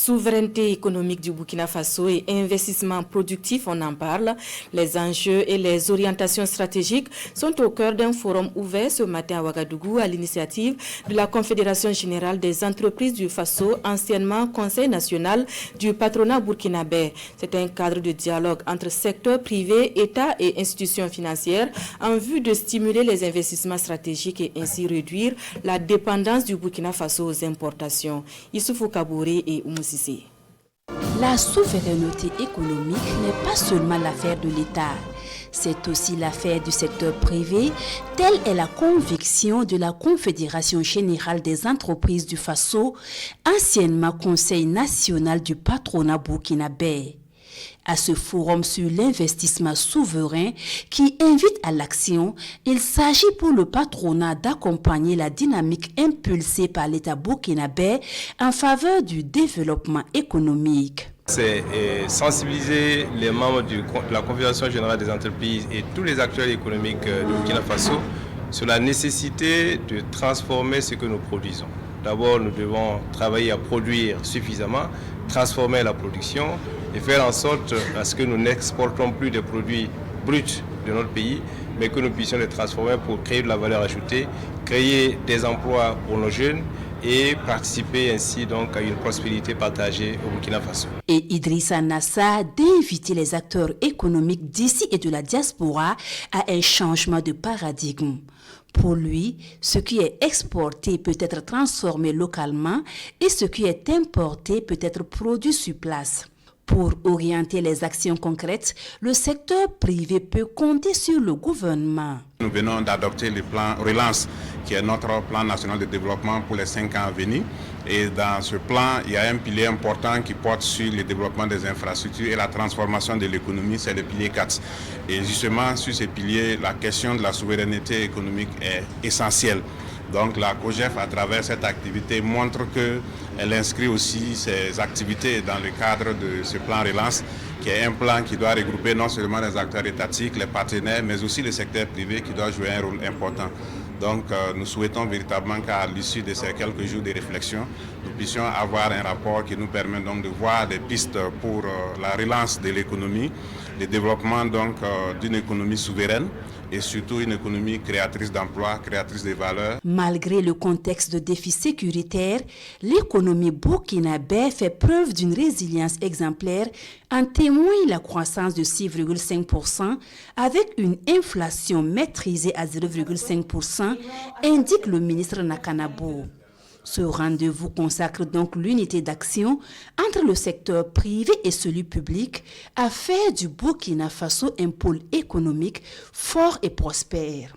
Souveraineté économique du Burkina Faso et investissement productif, on en parle. Les enjeux et les orientations stratégiques sont au cœur d'un forum ouvert ce matin à Ouagadougou à l'initiative de la Confédération générale des entreprises du Faso, anciennement Conseil national du patronat burkinabé. C'est un cadre de dialogue entre secteur privé, État et institutions financières en vue de stimuler les investissements stratégiques et ainsi réduire la dépendance du Burkina Faso aux importations. Issoufou Kabouré et Oumoussi. La souveraineté économique n'est pas seulement l'affaire de l'État, c'est aussi l'affaire du secteur privé, telle est la conviction de la Confédération générale des entreprises du Faso, anciennement Conseil national du patronat burkinabé. À ce forum sur l'investissement souverain qui invite à l'action, il s'agit pour le patronat d'accompagner la dynamique impulsée par l'État burkinabé en faveur du développement économique. C'est sensibiliser les membres de la Confédération générale des entreprises et tous les acteurs économiques du Burkina Faso sur la nécessité de transformer ce que nous produisons. D'abord, nous devons travailler à produire suffisamment, transformer la production et faire en sorte à ce que nous n'exportons plus des produits bruts de notre pays, mais que nous puissions les transformer pour créer de la valeur ajoutée, créer des emplois pour nos jeunes et participer ainsi donc à une prospérité partagée au Burkina Faso. Et Idrissa Nassa d'inviter les acteurs économiques d'ici et de la diaspora à un changement de paradigme. Pour lui, ce qui est exporté peut être transformé localement et ce qui est importé peut être produit sur place. Pour orienter les actions concrètes, le secteur privé peut compter sur le gouvernement. Nous venons d'adopter le plan Relance, qui est notre plan national de développement pour les 5 ans à venir. Et dans ce plan, il y a un pilier important qui porte sur le développement des infrastructures et la transformation de l'économie, c'est le pilier 4. Et justement, sur ces piliers, la question de la souveraineté économique est essentielle. Donc la COGEF, à travers cette activité, montre qu'elle inscrit aussi ses activités dans le cadre de ce plan Relance, qui est un plan qui doit regrouper non seulement les acteurs étatiques, les partenaires, mais aussi le secteur privé qui doit jouer un rôle important. Donc nous souhaitons véritablement qu'à l'issue de ces quelques jours de réflexion, nous puissions avoir un rapport qui nous permet donc de voir des pistes pour la relance de l'économie, le développement donc d'une économie souveraine, et surtout une économie créatrice d'emplois, créatrice de valeurs. Malgré le contexte de défi sécuritaire, l'économie burkinabé fait preuve d'une résilience exemplaire, en témoigne la croissance de 6,5% avec une inflation maîtrisée à 0,5%, indique le ministre Nakanabo. Ce rendez-vous consacre donc l'unité d'action entre le secteur privé et celui public à faire du Burkina Faso un pôle économique fort et prospère.